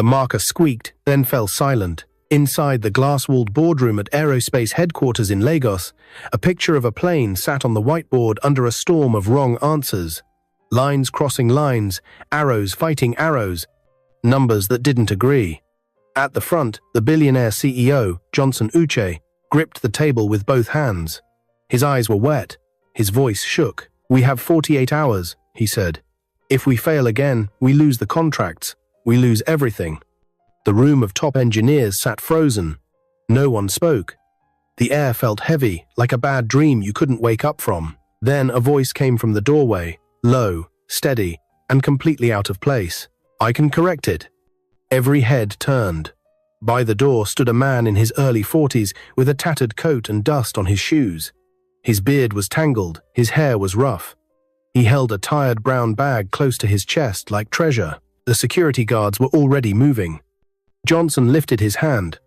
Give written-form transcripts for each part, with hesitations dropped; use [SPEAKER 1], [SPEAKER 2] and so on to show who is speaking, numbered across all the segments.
[SPEAKER 1] The marker squeaked, then fell silent. Inside the glass-walled boardroom at aerospace headquarters in Lagos, a picture of a plane sat on the whiteboard under a storm of wrong answers. Lines crossing lines, arrows fighting arrows, numbers that didn't agree. At the front, the billionaire CEO, Johnson Uche, gripped the table with both hands. His eyes were wet. His voice shook. "We have 48 hours, he said. "If we fail again, we lose the contracts. We lose everything." The room of top engineers sat frozen. No one spoke. The air felt heavy, like a bad dream you couldn't wake up from. Then a voice came from the doorway, low, steady, and completely out of place. "I can correct it." Every head turned. By the door stood a man in his early 40s with a tattered coat and dust on his shoes. His beard was tangled, his hair was rough. He held a tired brown bag close to his chest like treasure. The security guards were already moving. Johnson lifted his hand.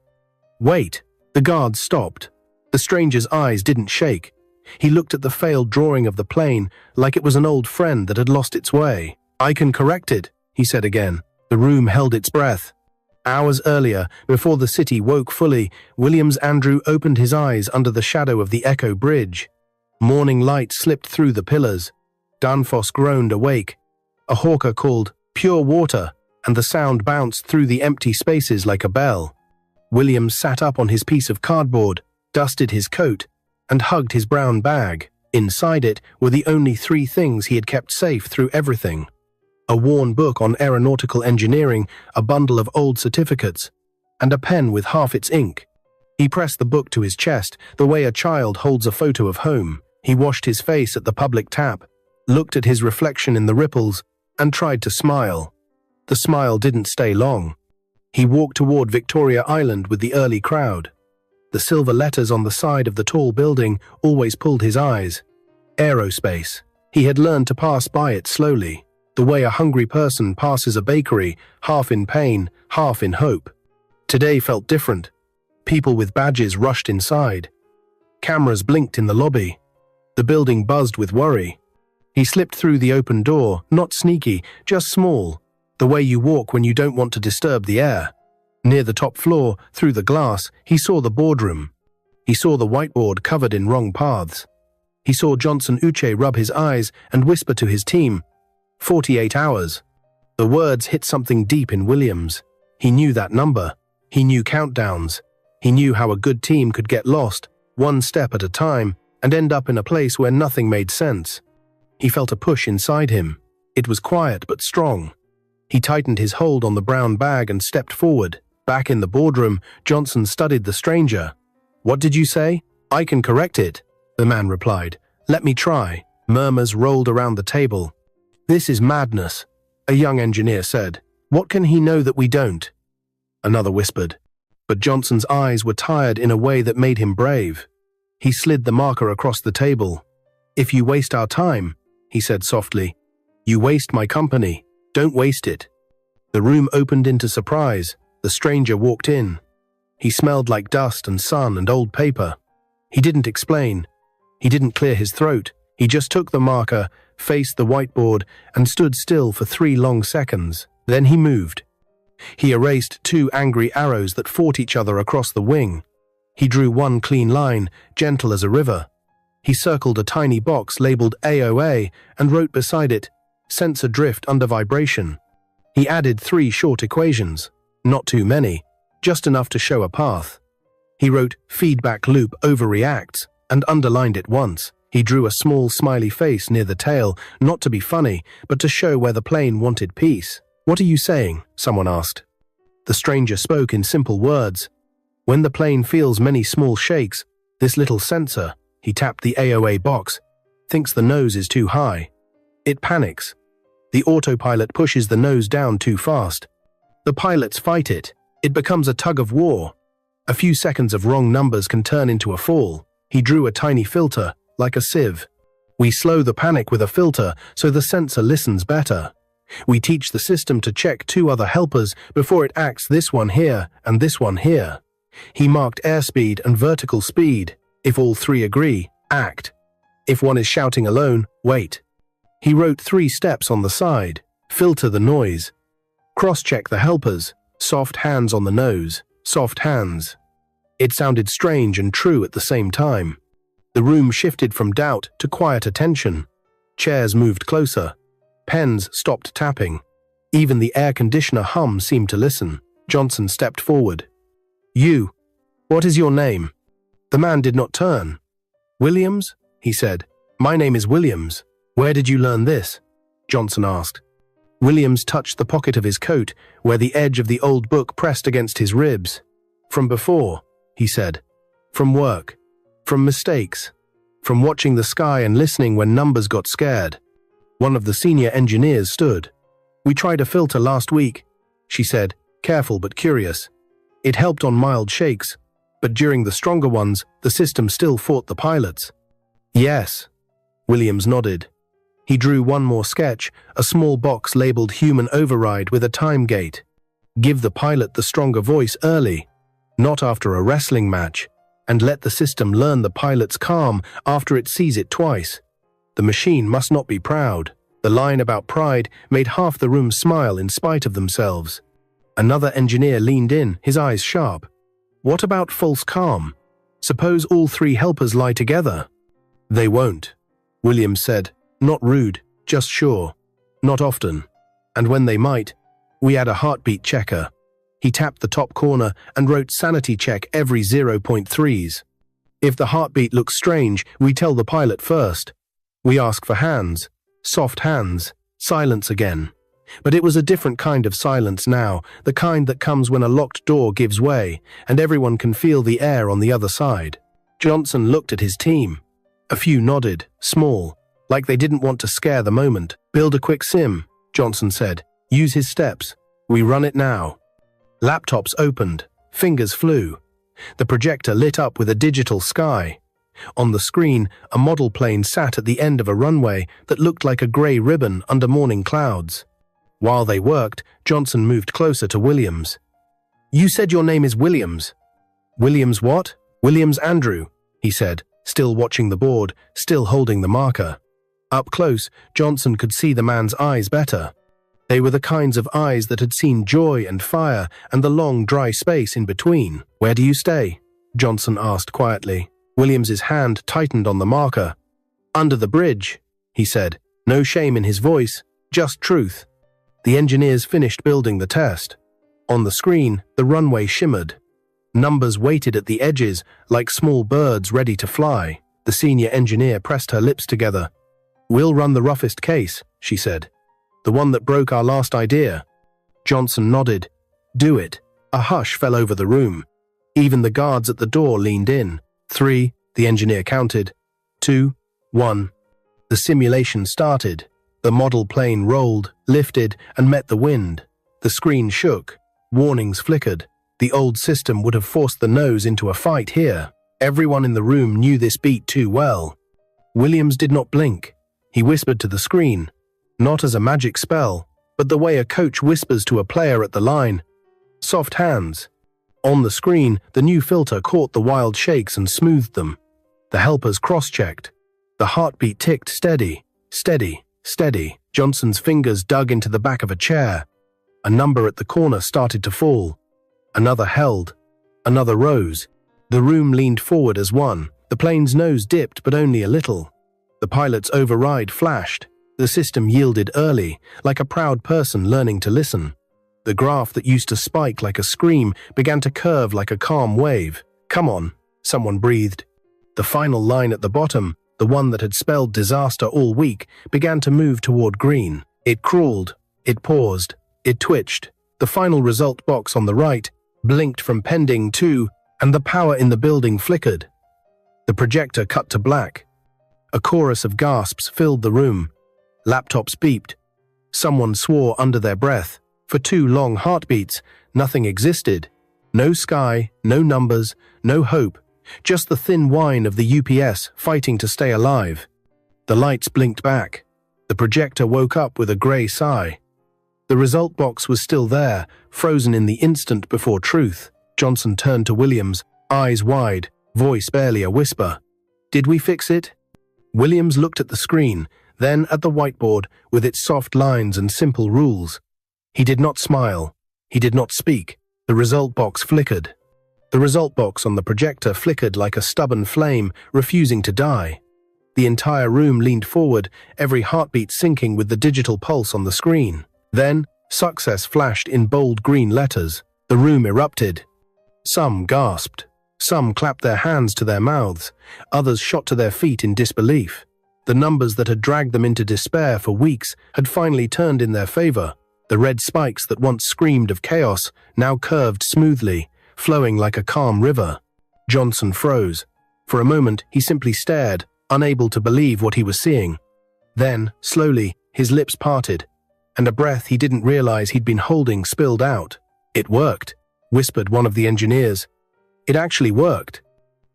[SPEAKER 1] "Wait." The guards stopped. The stranger's eyes didn't shake. He looked at the failed drawing of the plane like it was an old friend that had lost its way. "I can correct it," he said again. The room held its breath. Hours earlier, before the city woke fully, Williams Andrew opened his eyes under the shadow of the Echo Bridge. Morning light slipped through the pillars. Danfoss groaned awake. A hawker called, "Pure water," and the sound bounced through the empty spaces like a bell. Williams sat up on his piece of cardboard, dusted his coat, and hugged his brown bag. Inside it were the only three things he had kept safe through everything: a worn book on aeronautical engineering, a bundle of old certificates, and a pen with half its ink. He pressed the book to his chest, the way a child holds a photo of home. He washed his face at the public tap, looked at his reflection in the ripples, and tried to smile. The smile didn't stay long. He walked toward Victoria Island with the early crowd. The silver letters on the side of the tall building always pulled his eyes. Aerospace. He had learned to pass by it slowly, the way a hungry person passes a bakery, half in pain, half in hope. Today felt different. People with badges rushed inside. Cameras blinked in the lobby. The building buzzed with worry. He slipped through the open door, not sneaky, just small, the way you walk when you don't want to disturb the air. Near the top floor, through the glass, he saw the boardroom. He saw the whiteboard covered in wrong paths. He saw Johnson Uche rub his eyes and whisper to his team, 48 hours. The words hit something deep in Williams. He knew that number. He knew countdowns. He knew how a good team could get lost, one step at a time, and end up in a place where nothing made sense. He felt a push inside him. It was quiet but strong. He tightened his hold on the brown bag and stepped forward. Back in the boardroom, Johnson studied the stranger. "What did you say?" "I can correct it," the man replied. "Let me try." Murmurs rolled around the table. "This is madness," a young engineer said. "What can he know that we don't?" Another whispered. But Johnson's eyes were tired in a way that made him brave. He slid the marker across the table. "If you waste our time," he said softly, "you waste my company. Don't waste it." The room opened into surprise. The stranger walked in. He smelled like dust and sun and old paper. He didn't explain. He didn't clear his throat. He just took the marker, faced the whiteboard, and stood still for 3 long seconds. Then he moved. He erased 2 angry arrows that fought each other across the wing. He drew one clean line, gentle as a river. He circled a tiny box labeled AOA and wrote beside it, "Sensor drift under vibration." He added 3 short equations, not too many, just enough to show a path. He wrote, "Feedback loop overreacts," and underlined it once. He drew a small smiley face near the tail, not to be funny, but to show where the plane wanted peace. "What are you saying?" someone asked. The stranger spoke in simple words. "When the plane feels many small shakes, this little sensor," he tapped the AOA box, "thinks the nose is too high. It panics. The autopilot pushes the nose down too fast. The pilots fight it. It becomes a tug of war. A few seconds of wrong numbers can turn into a fall." He drew a tiny filter, like a sieve. "We slow the panic with a filter so the sensor listens better. We teach the system to check 2 other helpers before it acts, this one here and this one here." He marked airspeed and vertical speed. If all 3 agree, act. If one is shouting alone, wait. He wrote 3 steps on the side. Filter the noise. Cross-check the helpers. Soft hands on the nose, soft hands. It sounded strange and true at the same time. The room shifted from doubt to quiet attention. Chairs moved closer. Pens stopped tapping. Even the air conditioner hum seemed to listen. Johnson stepped forward. "You, what is your name?" The man did not turn. "Williams?" he said. "My name is Williams. Where did you learn this?" Johnson asked. Williams touched the pocket of his coat, where the edge of the old book pressed against his ribs. "From before," he said. "From work. From mistakes. From watching the sky and listening when numbers got scared." One of the senior engineers stood. "We tried a filter last week," she said, careful but curious. "It helped on mild shakes, but during the stronger ones, the system still fought the pilots." "Yes," Williams nodded. He drew one more sketch, a small box labeled Human Override with a time gate. Give the pilot the stronger voice early, not after a wrestling match, and let the system learn the pilot's calm after it sees it twice. The machine must not be proud. The line about pride made half the room smile in spite of themselves. Another engineer leaned in, his eyes sharp. "What about false calm? Suppose all three helpers lie together?" "They won't," Williams said. "Not rude, just sure. Not often. And when they might, we add a heartbeat checker." He tapped the top corner and wrote sanity check every 0.3s. "If the heartbeat looks strange, we tell the pilot first. We ask for hands, soft hands, silence again." But it was a different kind of silence now, the kind that comes when a locked door gives way, and everyone can feel the air on the other side. Johnson looked at his team. A few nodded, small, like they didn't want to scare the moment. "Build a quick sim," Johnson said. "Use his steps. We run it now." Laptops opened. Fingers flew. The projector lit up with a digital sky. On the screen, a model plane sat at the end of a runway that looked like a grey ribbon under morning clouds. While they worked, Johnson moved closer to Williams. "You said your name is Williams." "Williams what?" "Williams Andrew," he said, still watching the board, still holding the marker. Up close, Johnson could see the man's eyes better. They were the kinds of eyes that had seen joy and fire and the long, dry space in between. "Where do you stay?" Johnson asked quietly. Williams's hand tightened on the marker. "Under the bridge," he said. No shame in his voice, just truth. The engineers finished building the test. On the screen, the runway shimmered. Numbers waited at the edges, like small birds ready to fly. The senior engineer pressed her lips together. "We'll run the roughest case," she said. "The one that broke our last idea." Johnson nodded. "Do it." A hush fell over the room. Even the guards at the door leaned in. 3, the engineer counted. 2, 1. The simulation started. The model plane rolled, lifted, and met the wind. The screen shook. Warnings flickered. The old system would have forced the nose into a fight here. Everyone in the room knew this beat too well. Williams did not blink. He whispered to the screen. Not as a magic spell, but the way a coach whispers to a player at the line. "Soft hands." On the screen, the new filter caught the wild shakes and smoothed them. The helpers cross-checked. The heartbeat ticked steady, steady, steady. Johnson's fingers dug into the back of a chair. A number at the corner started to fall. Another held. Another rose. The room leaned forward as one. The plane's nose dipped, but only a little. The pilot's override flashed. The system yielded early, like a proud person learning to listen. The graph that used to spike like a scream began to curve like a calm wave. "Come on," someone breathed. The final line at the bottom, the one that had spelled disaster all week, began to move toward green. It crawled. It paused. It twitched. The final result box on the right blinked from pending to, and the power in the building flickered. The projector cut to black. A chorus of gasps filled the room. Laptops beeped. Someone swore under their breath. For 2 long heartbeats, nothing existed. No sky, no numbers, no hope, just the thin whine of the UPS fighting to stay alive. The lights blinked back. The projector woke up with a grey sigh. The result box was still there, frozen in the instant before truth. Johnson turned to Williams, eyes wide, voice barely a whisper. "Did we fix it?" Williams looked at the screen, then at the whiteboard with its soft lines and simple rules. He did not smile. He did not speak. The result box flickered. The result box on the projector flickered like a stubborn flame, refusing to die. The entire room leaned forward, every heartbeat syncing with the digital pulse on the screen. Then, success flashed in bold green letters. The room erupted. Some gasped. Some clapped their hands to their mouths. Others shot to their feet in disbelief. The numbers that had dragged them into despair for weeks had finally turned in their favor. The red spikes that once screamed of chaos now curved smoothly, flowing like a calm river. Johnson froze. For a moment, he simply stared, unable to believe what he was seeing. Then, slowly, his lips parted, and a breath he didn't realize he'd been holding spilled out. "It worked," whispered one of the engineers. "It actually worked."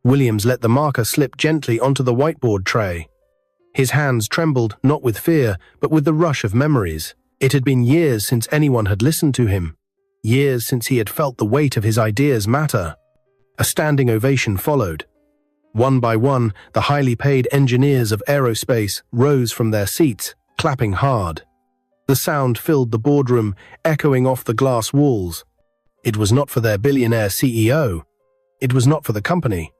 [SPEAKER 1] Williams let the marker slip gently onto the whiteboard tray. His hands trembled, not with fear, but with the rush of memories. It had been years since anyone had listened to him. Years since he had felt the weight of his ideas matter. A standing ovation followed. One by one, the highly paid engineers of aerospace rose from their seats, clapping hard. The sound filled the boardroom, echoing off the glass walls. It was not for their billionaire CEO. It was not for the company.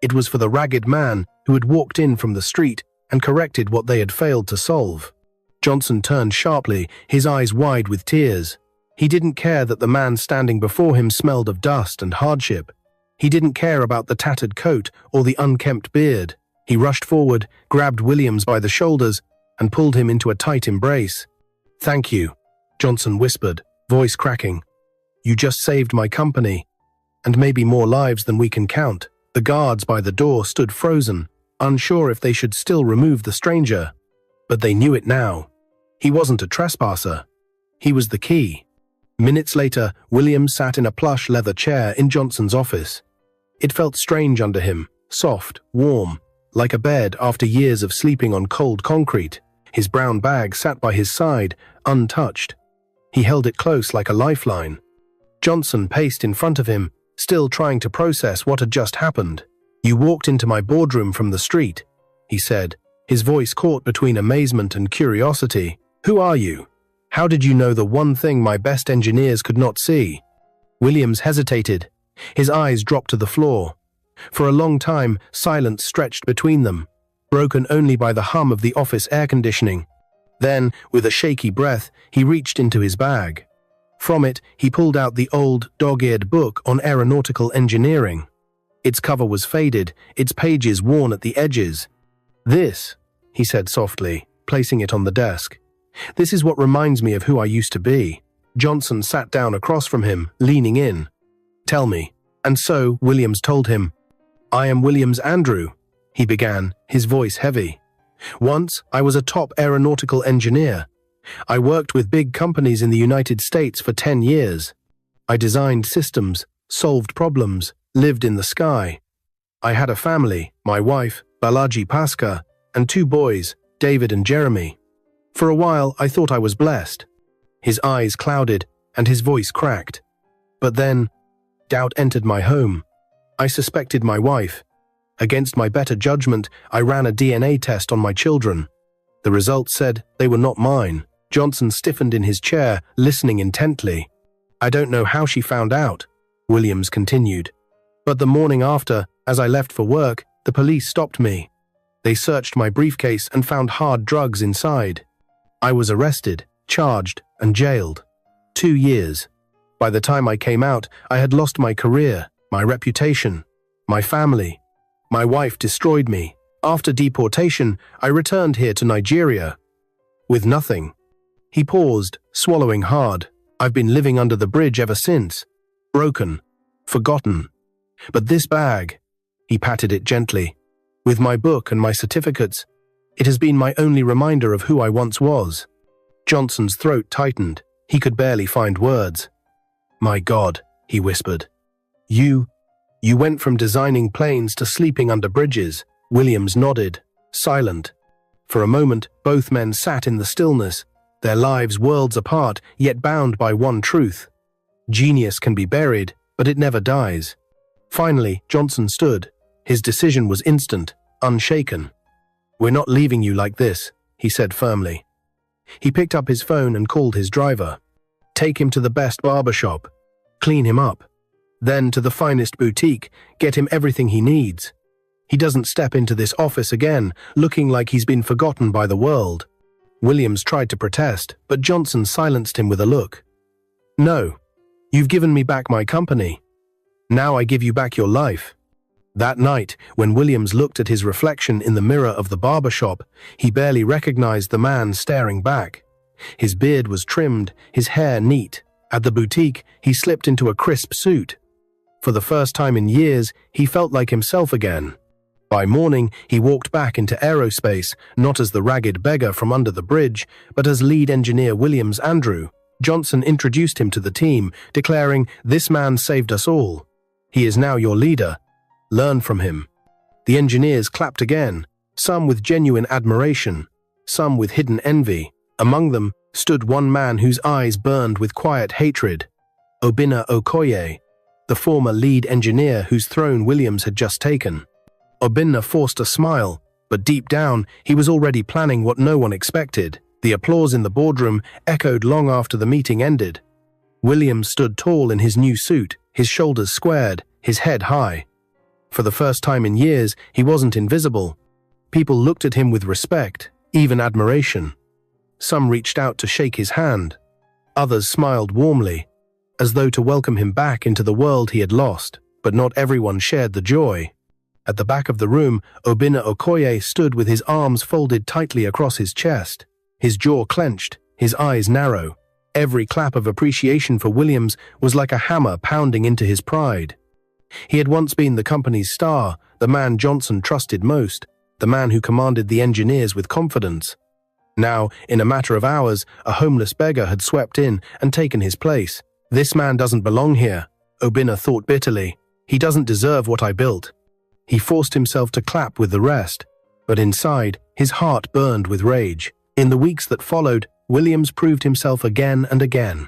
[SPEAKER 1] It was for the ragged man who had walked in from the street and corrected what they had failed to solve. Johnson turned sharply, his eyes wide with tears. He didn't care that the man standing before him smelled of dust and hardship. He didn't care about the tattered coat or the unkempt beard. He rushed forward, grabbed Williams by the shoulders, and pulled him into a tight embrace. "Thank you," Johnson whispered, voice cracking. "You just saved my company, and maybe more lives than we can count." The guards by the door stood frozen, unsure if they should still remove the stranger. But they knew it now. He wasn't a trespasser. He was the key. Minutes later, Williams sat in a plush leather chair in Johnson's office. It felt strange under him, soft, warm, like a bed after years of sleeping on cold concrete. His brown bag sat by his side, untouched. He held it close like a lifeline. Johnson paced in front of him, still trying to process what had just happened. "You walked into my boardroom from the street," he said, his voice caught between amazement and curiosity. "Who are you? How did you know the one thing my best engineers could not see?" Williams hesitated. His eyes dropped to the floor. For a long time, silence stretched between them, broken only by the hum of the office air conditioning. Then, with a shaky breath, he reached into his bag. From it, he pulled out the old, dog-eared book on aeronautical engineering. Its cover was faded, its pages worn at the edges. "This," he said softly, placing it on the desk. "This is what reminds me of who I used to be." Johnson sat down across from him, leaning in. "Tell me." And so, Williams told him. "I am Williams Andrew," he began, his voice heavy. "Once, I was a top aeronautical engineer. I worked with big companies in the United States for 10 years. I designed systems, solved problems, lived in the sky. I had a family, my wife, Balaji Paskar, and 2 boys, David and Jeremy. For a while, I thought I was blessed." His eyes clouded, and his voice cracked. "But then, doubt entered my home. I suspected my wife. Against my better judgment, I ran a DNA test on my children. The results said they were not mine." Johnson stiffened in his chair, listening intently. "I don't know how she found out," Williams continued. "But the morning after, as I left for work, the police stopped me. They searched my briefcase and found hard drugs inside. I was arrested, charged, and jailed. 2 years. By the time I came out, I had lost my career, my reputation, my family. My wife destroyed me. After deportation, I returned here to Nigeria. With nothing." He paused, swallowing hard. "I've been living under the bridge ever since. Broken. Forgotten. But this bag," he patted it gently, "with my book and my certificates, it has been my only reminder of who I once was." Johnson's throat tightened. He could barely find words. "My God," he whispered. You went from designing planes to sleeping under bridges." Williams nodded, silent. For a moment, both men sat in the stillness, their lives worlds apart, yet bound by one truth. Genius can be buried, but it never dies. Finally, Johnson stood. His decision was instant, unshaken. "We're not leaving you like this," he said firmly. He picked up his phone and called his driver. Take him to the best barber shop. Clean him up. Then to the finest boutique, get him everything he needs. He doesn't step into this office again, looking like he's been forgotten by the world. Williams tried to protest, but Johnson silenced him with a look. No, you've given me back my company. Now I give you back your life. That night, when Williams looked at his reflection in the mirror of the barber shop, he barely recognized the man staring back. His beard was trimmed, his hair neat. At the boutique, he slipped into a crisp suit. For the first time in years, he felt like himself again. By morning, he walked back into aerospace, not as the ragged beggar from under the bridge, but as lead engineer Williams Andrew. Johnson introduced him to the team, declaring, "This man saved us all. He is now your leader. Learn from him." The engineers clapped again, some with genuine admiration, some with hidden envy. Among them stood one man whose eyes burned with quiet hatred, Obinna Okoye, the former lead engineer whose throne Williams had just taken. Obinna forced a smile, but deep down, he was already planning what no one expected. The applause in the boardroom echoed long after the meeting ended. Williams stood tall in his new suit, his shoulders squared, his head high. For the first time in years, he wasn't invisible. People looked at him with respect, even admiration. Some reached out to shake his hand. Others smiled warmly, as though to welcome him back into the world he had lost, but not everyone shared the joy. At the back of the room, Obinna Okoye stood with his arms folded tightly across his chest, his jaw clenched, his eyes narrow. Every clap of appreciation for Williams was like a hammer pounding into his pride. He had once been the company's star, the man Johnson trusted most, the man who commanded the engineers with confidence. Now, in a matter of hours, a homeless beggar had swept in and taken his place. "This man doesn't belong here," Obinna thought bitterly. "He doesn't deserve what I built." He forced himself to clap with the rest, but inside, his heart burned with rage. In the weeks that followed, Williams proved himself again and again.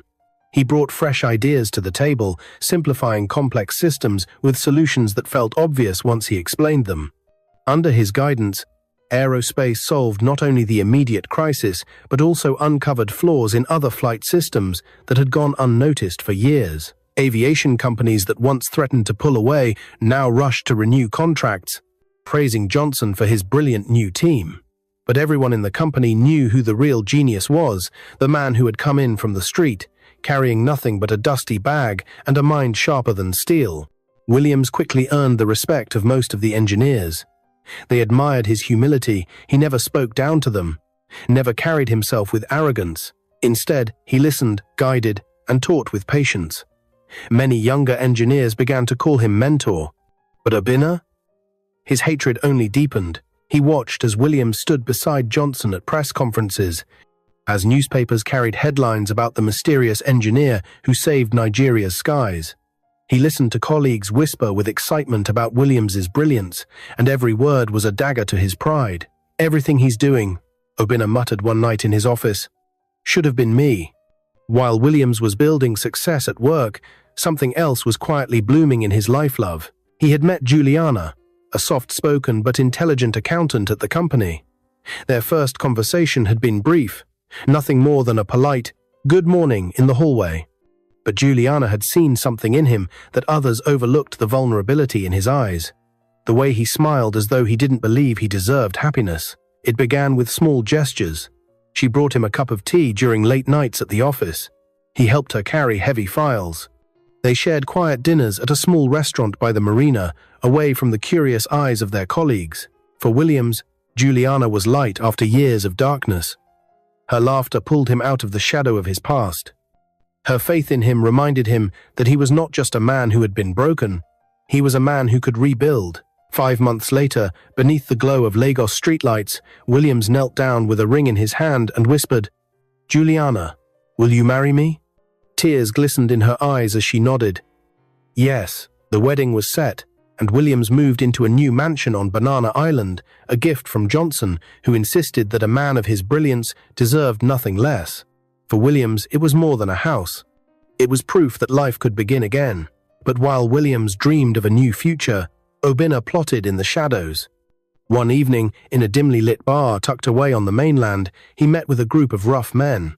[SPEAKER 1] He brought fresh ideas to the table, simplifying complex systems with solutions that felt obvious once he explained them. Under his guidance, aerospace solved not only the immediate crisis, but also uncovered flaws in other flight systems that had gone unnoticed for years. Aviation companies that once threatened to pull away now rushed to renew contracts, praising Johnson for his brilliant new team. But everyone in the company knew who the real genius was, the man who had come in from the street, carrying nothing but a dusty bag and a mind sharper than steel. Williams quickly earned the respect of most of the engineers. They admired his humility. He never spoke down to them, never carried himself with arrogance. Instead, he listened, guided, and taught with patience. Many younger engineers began to call him mentor. But Obinna? His hatred only deepened. He watched as Williams stood beside Johnson at press conferences, as newspapers carried headlines about the mysterious engineer who saved Nigeria's skies. He listened to colleagues whisper with excitement about Williams's brilliance, and every word was a dagger to his pride. "Everything he's doing," Obinna muttered one night in his office, "should have been me." While Williams was building success at work, something else was quietly blooming in his life love. He had met Juliana, a soft-spoken but intelligent accountant at the company. Their first conversation had been brief, nothing more than a polite, "good morning" in the hallway. But Juliana had seen something in him that others overlooked: the vulnerability in his eyes, the way he smiled as though he didn't believe he deserved happiness. It began with small gestures. She brought him a cup of tea during late nights at the office. He helped her carry heavy files. They shared quiet dinners at a small restaurant by the marina, away from the curious eyes of their colleagues. For Williams, Juliana was light after years of darkness. Her laughter pulled him out of the shadow of his past. Her faith in him reminded him that he was not just a man who had been broken, he was a man who could rebuild. 5 months later, beneath the glow of Lagos streetlights, Williams knelt down with a ring in his hand and whispered, "Juliana, will you marry me?" Tears glistened in her eyes as she nodded. Yes, the wedding was set, and Williams moved into a new mansion on Banana Island, a gift from Johnson, who insisted that a man of his brilliance deserved nothing less. For Williams, it was more than a house. It was proof that life could begin again. But while Williams dreamed of a new future, Obinna plotted in the shadows. One evening, in a dimly lit bar tucked away on the mainland, he met with a group of rough men.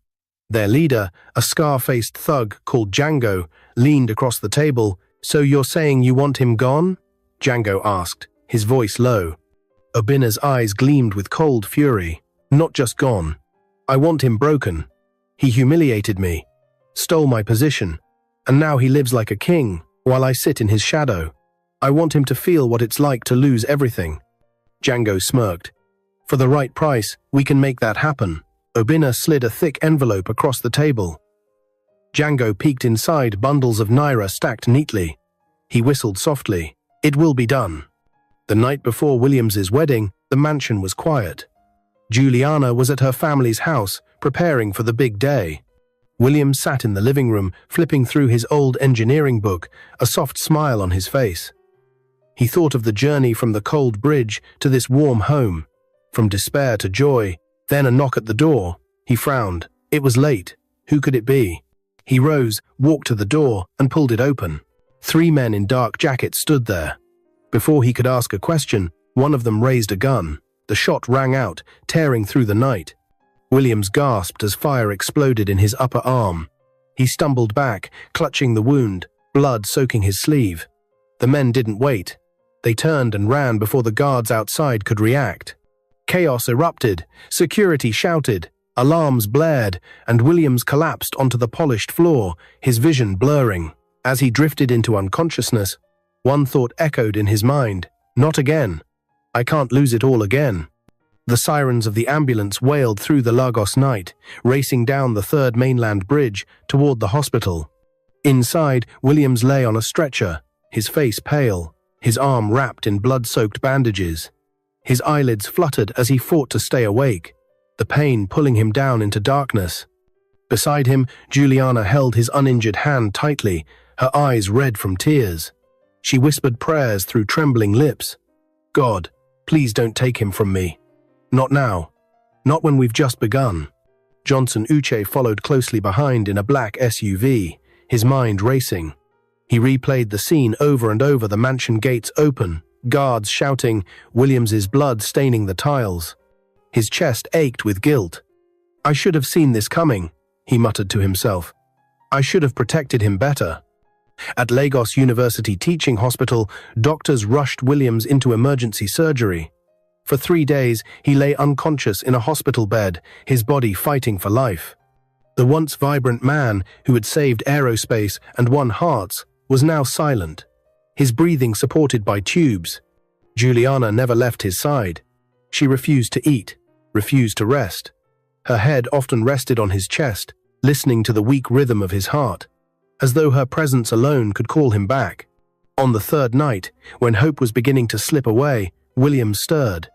[SPEAKER 1] Their leader, a scar-faced thug called Django, leaned across the table. "So you're saying you want him gone?" Django asked, his voice low. Obina's eyes gleamed with cold fury. "Not just gone. I want him broken. He humiliated me, stole my position, and now he lives like a king while I sit in his shadow. I want him to feel what it's like to lose everything." Django smirked. "For the right price, we can make that happen." Obina slid a thick envelope across the table. Django peeked inside, bundles of naira stacked neatly. He whistled softly. "It will be done." The night before Williams's wedding, the mansion was quiet. Juliana was at her family's house, preparing for the big day. Williams sat in the living room, flipping through his old engineering book, a soft smile on his face. He thought of the journey from the cold bridge to this warm home, from despair to joy, then a knock at the door. He frowned. It was late. Who could it be? He rose, walked to the door, and pulled it open. 3 men in dark jackets stood there. Before he could ask a question, one of them raised a gun. The shot rang out, tearing through the night. Williams gasped as fire exploded in his upper arm. He stumbled back, clutching the wound, blood soaking his sleeve. The men didn't wait. They turned and ran before the guards outside could react. Chaos erupted, security shouted, alarms blared, and Williams collapsed onto the polished floor, his vision blurring. As he drifted into unconsciousness, one thought echoed in his mind. Not again. I can't lose it all again. The sirens of the ambulance wailed through the Lagos night, racing down the third mainland bridge toward the hospital. Inside, Williams lay on a stretcher, his face pale, his arm wrapped in blood-soaked bandages. His eyelids fluttered as he fought to stay awake, the pain pulling him down into darkness. Beside him, Juliana held his uninjured hand tightly, her eyes red from tears. She whispered prayers through trembling lips. "God, please don't take him from me. Not now. Not when we've just begun." Johnson Uche followed closely behind in a black SUV, his mind racing. He replayed the scene over and over, the mansion gates open, guards shouting, Williams's blood staining the tiles. His chest ached with guilt. "I should have seen this coming," he muttered to himself. "I should have protected him better." At Lagos University Teaching Hospital, doctors rushed Williams into emergency surgery. For 3 days, he lay unconscious in a hospital bed, his body fighting for life. The once vibrant man who had saved aerospace and won hearts was now silent, his breathing supported by tubes. Juliana never left his side. She refused to eat, refused to rest. Her head often rested on his chest, listening to the weak rhythm of his heart, as though her presence alone could call him back. On the 3rd night, when hope was beginning to slip away, Williams stirred.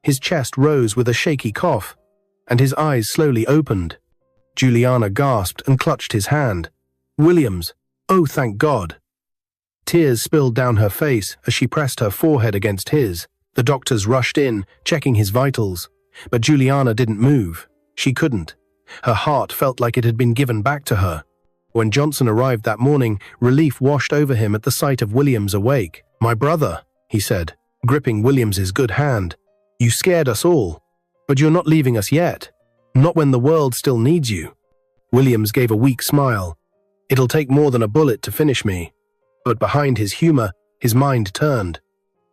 [SPEAKER 1] His chest rose with a shaky cough, and his eyes slowly opened. Juliana gasped and clutched his hand. "Williams! Oh, thank God!" Tears spilled down her face as she pressed her forehead against his. The doctors rushed in, checking his vitals. But Juliana didn't move. She couldn't. Her heart felt like it had been given back to her. When Johnson arrived that morning, relief washed over him at the sight of Williams awake. "My brother," he said, gripping Williams's good hand. "You scared us all. But you're not leaving us yet. Not when the world still needs you." Williams gave a weak smile. "It'll take more than a bullet to finish me." But behind his humor, his mind turned.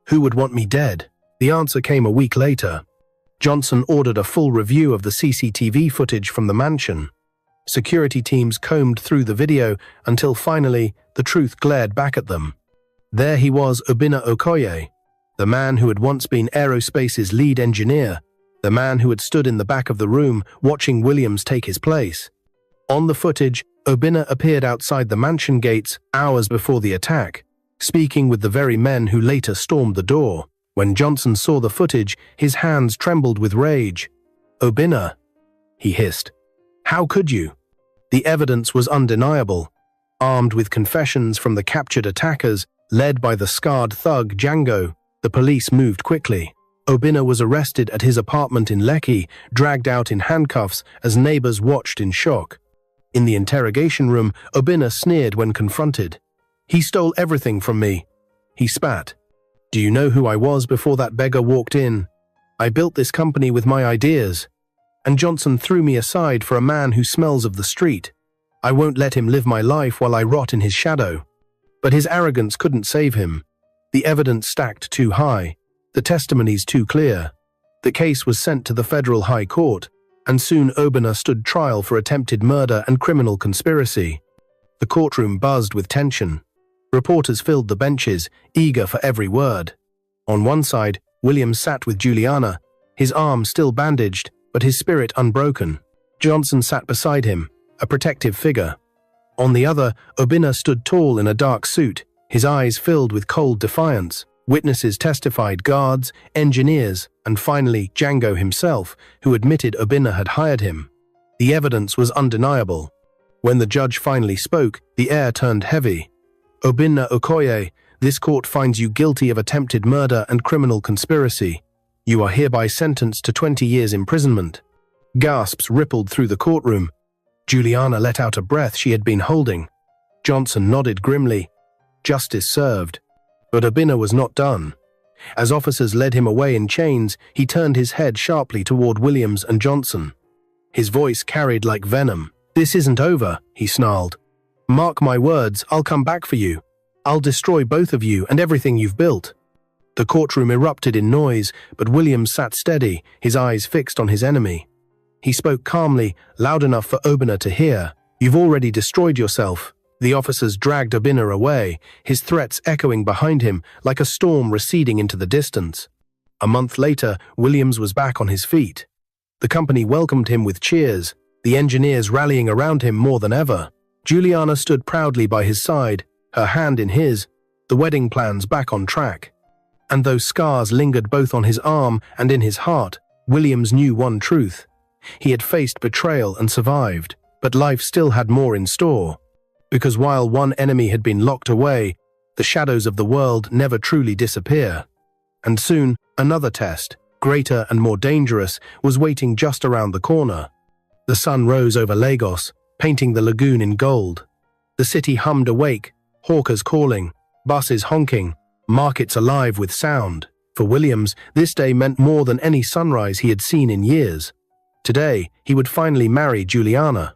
[SPEAKER 1] Who would want me dead? The answer came a week later. Johnson ordered a full review of the CCTV footage from the mansion. Security teams combed through the video until finally the truth glared back at them. There he was, Obina Okoye, the man who had once been aerospace's lead engineer, the man who had stood in the back of the room watching Williams take his place. On the footage, Obina appeared outside the mansion gates hours before the attack, speaking with the very men who later stormed the door. When Johnson saw the footage, his hands trembled with rage. "Obina," he hissed. "How could you?" The evidence was undeniable. Armed with confessions from the captured attackers, led by the scarred thug Django, the police moved quickly. Obina was arrested at his apartment in Lekki, dragged out in handcuffs as neighbors watched in shock. In the interrogation room, Obina sneered when confronted. "He stole everything from me," he spat. "Do you know who I was before that beggar walked in? I built this company with my ideas. and Johnson threw me aside for a man who smells of the street. I won't let him live my life while I rot in his shadow." But his arrogance couldn't save him. The evidence stacked too high, the testimonies too clear. The case was sent to the federal high court, and soon Obiner stood trial for attempted murder and criminal conspiracy. The courtroom buzzed with tension. Reporters filled the benches, eager for every word. On one side, Williams sat with Juliana, his arm still bandaged, but his spirit unbroken. Johnson sat beside him, a protective figure. On the other, Obiner stood tall in a dark suit, his eyes filled with cold defiance. Witnesses testified, guards, engineers, and finally Django himself, who admitted Obiner had hired him. The evidence was undeniable. When the judge finally spoke, the air turned heavy. "Obiner Okoye, this court finds you guilty of attempted murder and criminal conspiracy. You are hereby sentenced to 20 years imprisonment." Gasps rippled through the courtroom. Juliana let out a breath she had been holding. Johnson nodded grimly. Justice served. But Obiner was not done. As officers led him away in chains, he turned his head sharply toward Williams and Johnson. His voice carried like venom. "This isn't over," he snarled. "Mark my words, I'll come back for you. I'll destroy both of you and everything you've built." The courtroom erupted in noise, but Williams sat steady, his eyes fixed on his enemy. He spoke calmly, loud enough for Obiner to hear. "You've already destroyed yourself." The officers dragged Obiner away, his threats echoing behind him like a storm receding into the distance. A month later, Williams was back on his feet. The company welcomed him with cheers, the engineers rallying around him more than ever. Juliana stood proudly by his side, her hand in his, the wedding plans back on track. And though scars lingered both on his arm and in his heart, Williams knew one truth. He had faced betrayal and survived, but life still had more in store. Because while one enemy had been locked away, the shadows of the world never truly disappear. And soon, another test, greater and more dangerous, was waiting just around the corner. The sun rose over Lagos, painting the lagoon in gold. The city hummed awake, hawkers calling, buses honking, markets alive with sound. For Williams, this day meant more than any sunrise he had seen in years. Today, he would finally marry Juliana.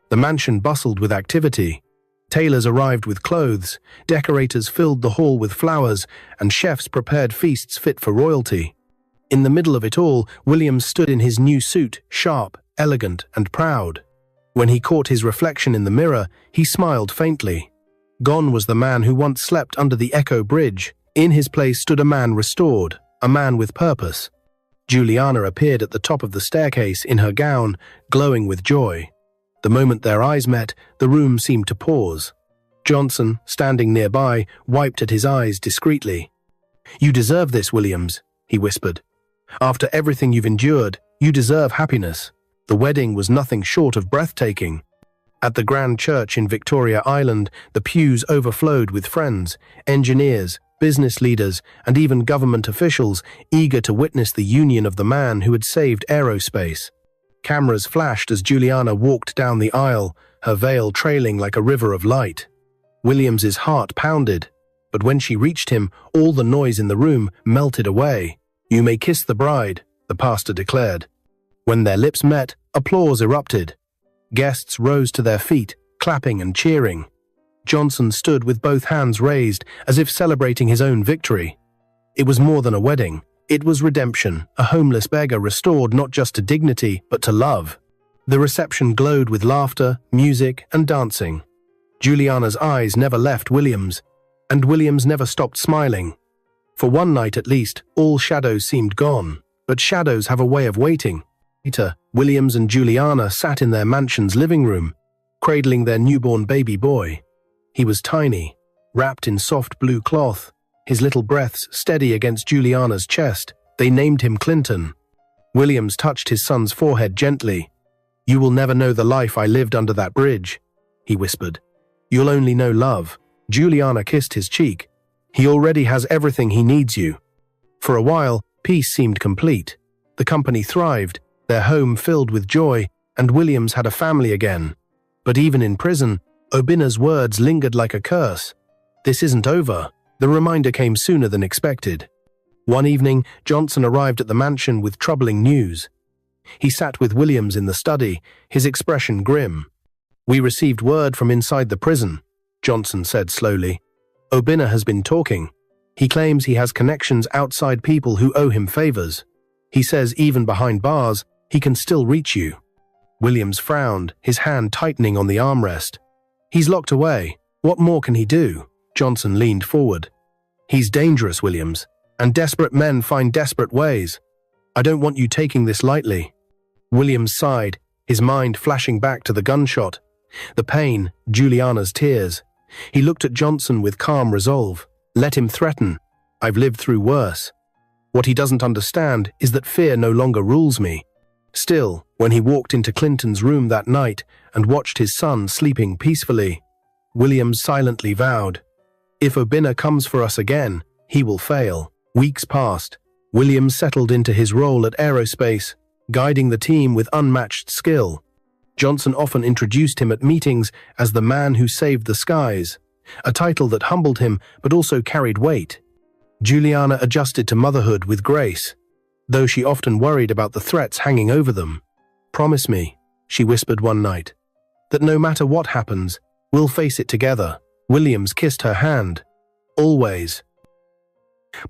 [SPEAKER 1] The mansion bustled with activity. Tailors arrived with clothes, decorators filled the hall with flowers, and chefs prepared feasts fit for royalty. In the middle of it all, Williams stood in his new suit, sharp, elegant, and proud. When he caught his reflection in the mirror, he smiled faintly. Gone was the man who once slept under the Echo Bridge. In his place stood a man restored, a man with purpose. Juliana appeared at the top of the staircase in her gown, glowing with joy. The moment their eyes met, the room seemed to pause. Johnson, standing nearby, wiped at his eyes discreetly. "You deserve this, Williams," he whispered. "After everything you've endured, you deserve happiness." The wedding was nothing short of breathtaking. At the grand church in Victoria Island, the pews overflowed with friends, engineers, business leaders, and even government officials eager to witness the union of the man who had saved aerospace. Cameras flashed as Juliana walked down the aisle, her veil trailing like a river of light. Williams's heart pounded, but when she reached him, all the noise in the room melted away. "You may kiss the bride," the pastor declared. When their lips met, applause erupted. Guests rose to their feet, clapping and cheering. Johnson stood with both hands raised, as if celebrating his own victory. It was more than a wedding. It was redemption, a homeless beggar restored not just to dignity, but to love. The reception glowed with laughter, music, and dancing. Juliana's eyes never left Williams, and Williams never stopped smiling. For one night at least, all shadows seemed gone, but shadows have a way of waiting. Later, Williams and Juliana sat in their mansion's living room, cradling their newborn baby boy. He was tiny, wrapped in soft blue cloth, his little breaths steady against Juliana's chest. They named him Clinton. Williams touched his son's forehead gently. "You will never know the life I lived under that bridge," he whispered. "You'll only know love." Juliana kissed his cheek. "He already has everything he needs you." For a while, peace seemed complete. The company thrived, their home filled with joy, and Williams had a family again. But even in prison, Obiner's words lingered like a curse. "This isn't over." The reminder came sooner than expected. One evening, Johnson arrived at the mansion with troubling news. He sat with Williams in the study, his expression grim. "We received word from inside the prison," Johnson said slowly. "Obinna has been talking. He claims he has connections outside people who owe him favors. He says even behind bars, he can still reach you." Williams frowned, his hand tightening on the armrest. "He's locked away. What more can he do?" Johnson leaned forward. "He's dangerous, Williams, and desperate men find desperate ways. I don't want you taking this lightly." Williams sighed, his mind flashing back to the gunshot, the pain, Juliana's tears. He looked at Johnson with calm resolve. "Let him threaten. I've lived through worse. What he doesn't understand is that fear no longer rules me." Still, when he walked into Clinton's room that night and watched his son sleeping peacefully, Williams silently vowed, "If Obinna comes for us again, he will fail." Weeks passed. Williams settled into his role at Aerospace, guiding the team with unmatched skill. Johnson often introduced him at meetings as the man who saved the skies, a title that humbled him but also carried weight. Juliana adjusted to motherhood with grace, though she often worried about the threats hanging over them. "Promise me," she whispered one night, "that no matter what happens, we'll face it together." Williams kissed her hand. "Always."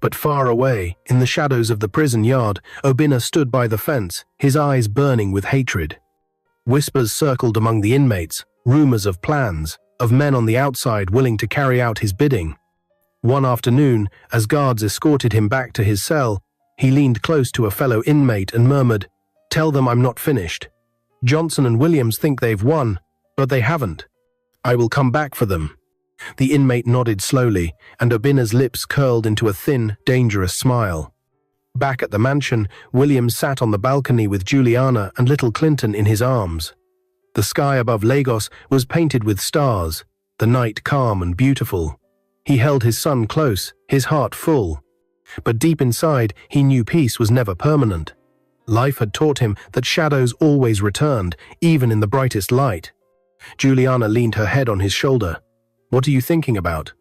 [SPEAKER 1] But far away, in the shadows of the prison yard, Obinna stood by the fence, his eyes burning with hatred. Whispers circled among the inmates, rumors of plans, of men on the outside willing to carry out his bidding. One afternoon, as guards escorted him back to his cell, he leaned close to a fellow inmate and murmured, "Tell them I'm not finished. Johnson and Williams think they've won, but they haven't. I will come back for them." The inmate nodded slowly, and Obinna's lips curled into a thin, dangerous smile. Back at the mansion, Williams sat on the balcony with Juliana and little Clinton in his arms. The sky above Lagos was painted with stars, the night calm and beautiful. He held his son close, his heart full. But deep inside, he knew peace was never permanent. Life had taught him that shadows always returned, even in the brightest light. Juliana leaned her head on his shoulder. "What are you thinking about?"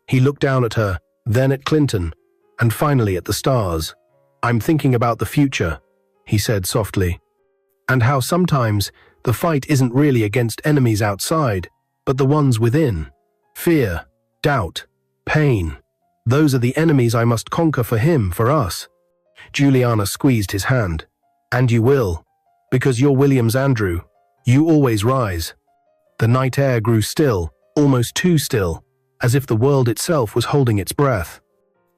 [SPEAKER 1] He looked down at her, then at Clinton, and finally at the stars. "I'm thinking about the future," he said softly, "and how sometimes the fight isn't really against enemies outside, but the ones within. Fear, doubt, pain. Those are the enemies I must conquer for him, for us." Juliana squeezed his hand. "And you will, because you're Williams Andrew. You always rise." The night air grew still, almost too still, as if the world itself was holding its breath.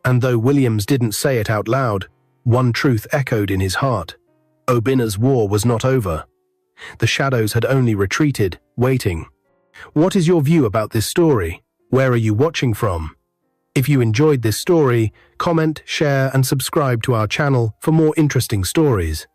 [SPEAKER 1] And though Williams didn't say it out loud, one truth echoed in his heart. Obinna's war was not over. The shadows had only retreated, waiting. What is your view about this story? Where are you watching from? If you enjoyed this story, comment, share, and subscribe to our channel for more interesting stories.